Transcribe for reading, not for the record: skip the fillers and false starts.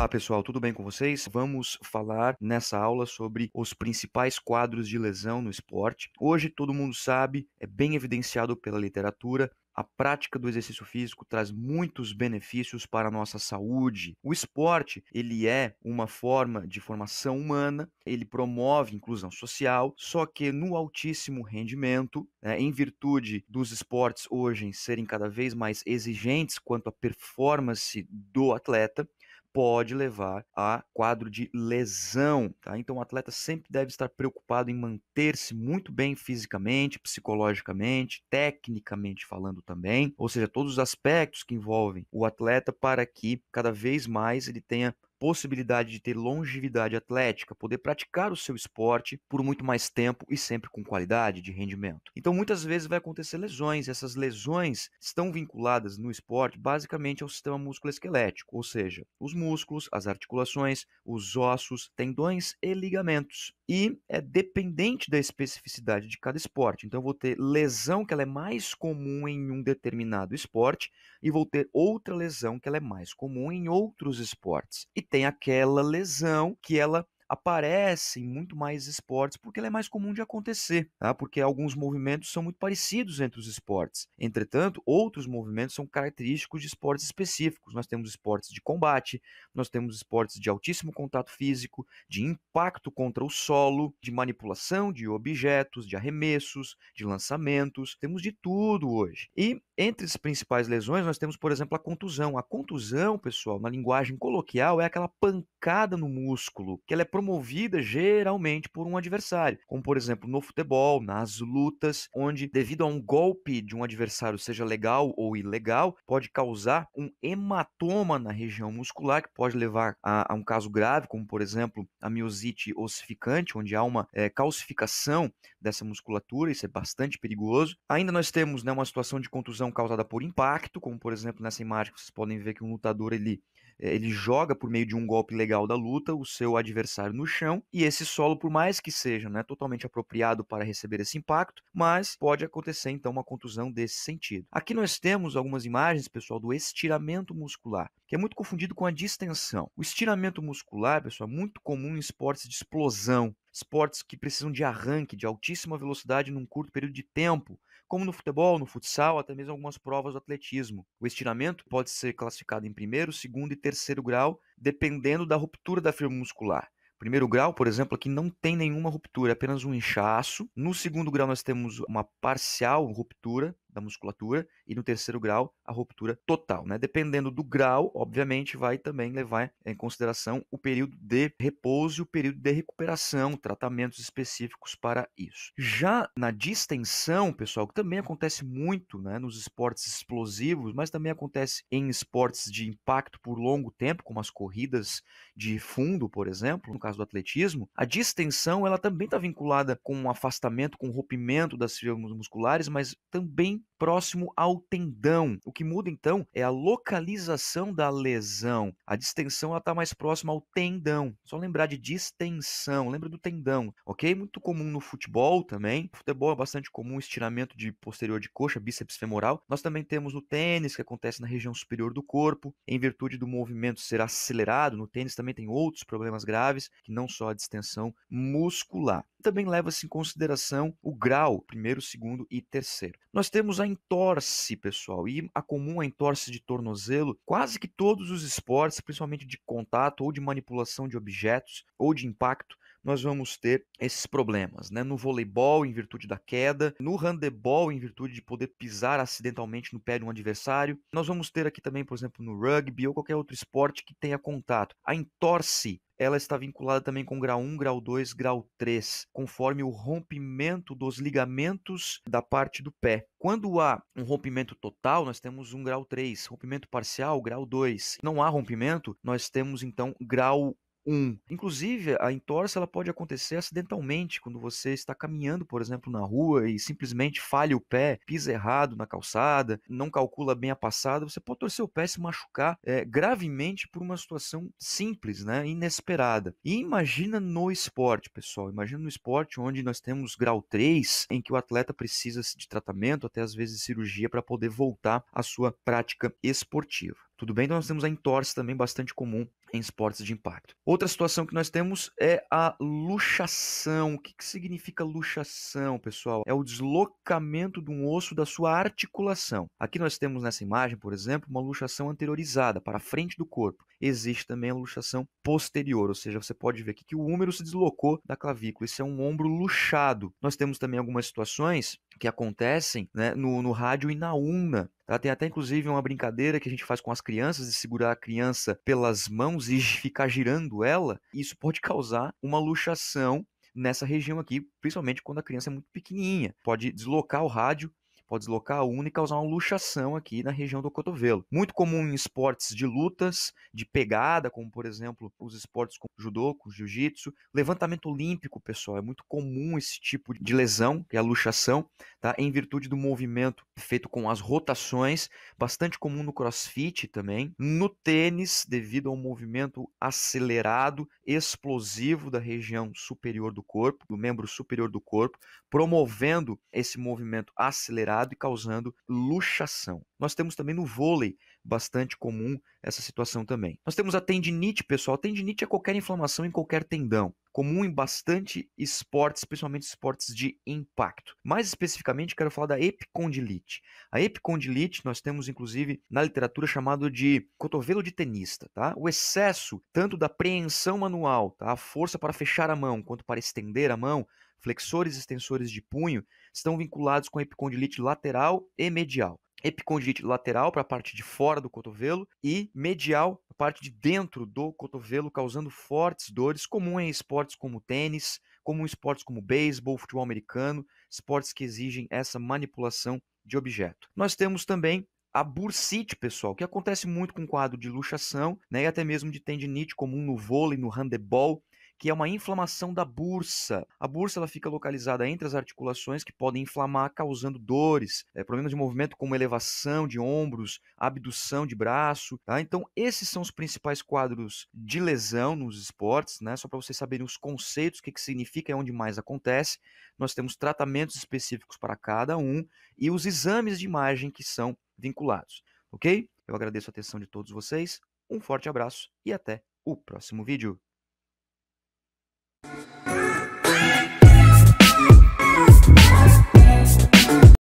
Olá pessoal, tudo bem com vocês? Vamos falar nessa aula sobre os principais quadros de lesão no esporte. Hoje todo mundo sabe, é bem evidenciado pela literatura, a prática do exercício físico traz muitos benefícios para a nossa saúde. O esporte, ele é uma forma de formação humana, ele promove inclusão social, só que no altíssimo rendimento, em virtude dos esportes hoje serem cada vez mais exigentes quanto à performance do atleta, pode levar a quadro de lesão, tá? Então o atleta sempre deve estar preocupado em manter-se muito bem fisicamente, psicologicamente, tecnicamente falando também, ou seja, todos os aspectos que envolvem o atleta para que cada vez mais ele tenha possibilidade de ter longevidade atlética, poder praticar o seu esporte por muito mais tempo e sempre com qualidade de rendimento. Então, muitas vezes vai acontecer lesões, essas lesões estão vinculadas no esporte basicamente ao sistema musculoesquelético, ou seja, os músculos, as articulações, os ossos, tendões e ligamentos. E é dependente da especificidade de cada esporte. Então, eu vou ter lesão que ela é mais comum em um determinado esporte e vou ter outra lesão que ela é mais comum em outros esportes. E tem aquela lesão que ela aparece em muito mais esportes porque ela é mais comum de acontecer, tá? Porque alguns movimentos são muito parecidos entre os esportes. Entretanto, outros movimentos são característicos de esportes específicos. Nós temos esportes de combate, nós temos esportes de altíssimo contato físico, de impacto contra o solo, de manipulação de objetos, de arremessos, de lançamentos. Temos de tudo hoje. E entre as principais lesões, nós temos, por exemplo, a contusão. A contusão, pessoal, na linguagem coloquial, é aquela pancada no músculo, que ela é promovida geralmente por um adversário, como, por exemplo, no futebol, nas lutas, onde, devido a um golpe de um adversário, seja legal ou ilegal, pode causar um hematoma na região muscular, que pode levar a um caso grave, como, por exemplo, a miosite ossificante, onde há uma calcificação dessa musculatura, isso é bastante perigoso. Ainda nós temos, né, uma situação de contusão causada por impacto, como por exemplo nessa imagem vocês podem ver que um lutador ele joga por meio de um golpe legal da luta o seu adversário no chão, e esse solo, por mais que seja, né, totalmente apropriado para receber esse impacto, mas pode acontecer então uma contusão desse sentido. Aqui nós temos algumas imagens, pessoal, do estiramento muscular, que é muito confundido com a distensão. O estiramento muscular, pessoal, é muito comum em esportes de explosão, esportes que precisam de arranque, de altíssima velocidade num curto período de tempo, como no futebol, no futsal, até mesmo algumas provas do atletismo. O estiramento pode ser classificado em primeiro, segundo e terceiro grau, dependendo da ruptura da fibra muscular. Primeiro grau, por exemplo, aqui não tem nenhuma ruptura, é apenas um inchaço. No segundo grau, nós temos uma parcial ruptura da musculatura, e no terceiro grau, a ruptura total, né? Dependendo do grau, obviamente, vai também levar em consideração o período de repouso e o período de recuperação, tratamentos específicos para isso. Já na distensão, pessoal, que também acontece muito, né, nos esportes explosivos, mas também acontece em esportes de impacto por longo tempo, como as corridas de fundo, por exemplo, no caso do atletismo, a distensão ela também está vinculada com um afastamento, com um rompimento das fibras musculares, mas também próximo ao tendão. O que muda então é a localização da lesão. A distensão está mais próxima ao tendão. Só lembrar de distensão, lembra do tendão, ok? Muito comum no futebol também. No futebol é bastante comum o estiramento de posterior de coxa, bíceps femoral. Nós também temos no tênis, que acontece na região superior do corpo, em virtude do movimento ser acelerado. No tênis também tem outros problemas graves, que não só a distensão muscular. Também leva-se em consideração o grau, primeiro, segundo e terceiro. Nós temos a entorse, pessoal, e a comum a entorse de tornozelo, quase que todos os esportes, principalmente de contato ou de manipulação de objetos ou de impacto, nós vamos ter esses problemas, né? No voleibol, em virtude da queda, no handebol, em virtude de poder pisar acidentalmente no pé de um adversário. Nós vamos ter aqui também, por exemplo, no rugby ou qualquer outro esporte que tenha contato. A entorse, ela está vinculada também com grau 1, grau 2, grau 3, conforme o rompimento dos ligamentos da parte do pé. Quando há um rompimento total, nós temos um grau 3, rompimento parcial, grau 2. Não há rompimento, nós temos então grau 1. Inclusive, a entorse ela pode acontecer acidentalmente, quando você está caminhando, por exemplo, na rua e simplesmente falha o pé, pisa errado na calçada, não calcula bem a passada, você pode torcer o pé e se machucar gravemente por uma situação simples, né, inesperada. E imagina no esporte, pessoal, imagina no esporte onde nós temos grau 3, em que o atleta precisa de tratamento, até às vezes cirurgia, para poder voltar à sua prática esportiva. Tudo bem? Então nós temos a entorse também bastante comum em esportes de impacto. Outra situação que nós temos é a luxação. O que significa luxação, pessoal? É o deslocamento de um osso da sua articulação. Aqui nós temos nessa imagem, por exemplo, uma luxação anteriorizada para a frente do corpo. Existe também a luxação posterior, ou seja, você pode ver aqui que o húmero se deslocou da clavícula. Isso é um ombro luxado. Nós temos também algumas situações que acontecem, né, no rádio e na ulna. Tá? Tem até inclusive uma brincadeira que a gente faz com as crianças de segurar a criança pelas mãos e ficar girando ela. Isso pode causar uma luxação nessa região aqui, principalmente quando a criança é muito pequenininha. Pode deslocar o rádio, pode deslocar a ulna e causar uma luxação aqui na região do cotovelo. Muito comum em esportes de lutas, de pegada, como por exemplo os esportes como judô, com jiu-jitsu, levantamento olímpico, pessoal, é muito comum esse tipo de lesão, que é a luxação, tá? Em virtude do movimento feito com as rotações, bastante comum no crossfit também, no tênis, devido ao movimento acelerado, explosivo da região superior do corpo, do membro superior do corpo, promovendo esse movimento acelerado e causando luxação. Nós temos também no vôlei, bastante comum essa situação também. Nós temos a tendinite, pessoal. A tendinite é qualquer inflamação em qualquer tendão, comum em bastante esportes, principalmente esportes de impacto. Mais especificamente, quero falar da epicondilite. A epicondilite nós temos, inclusive, na literatura chamado de cotovelo de tenista, tá? O excesso, tanto da preensão manual, tá? A força para fechar a mão, quanto para estender a mão, flexores e extensores de punho, estão vinculados com a epicondilite lateral e medial. Epicondilite lateral para a parte de fora do cotovelo e medial para a parte de dentro do cotovelo, causando fortes dores, comum em esportes como tênis, comum em esportes como beisebol, futebol americano, esportes que exigem essa manipulação de objeto. Nós temos também a bursite, pessoal, que acontece muito com quadro de luxação, né, e até mesmo de tendinite comum no vôlei, no handebol, que é uma inflamação da bursa. A bursa ela fica localizada entre as articulações que podem inflamar, causando dores, problemas de movimento como elevação de ombros, abdução de braço. Tá? Então, esses são os principais quadros de lesão nos esportes, né? Só para vocês saberem os conceitos, o que significa e onde mais acontece. Nós temos tratamentos específicos para cada um e os exames de imagem que são vinculados. Ok? Eu agradeço a atenção de todos vocês, um forte abraço e até o próximo vídeo.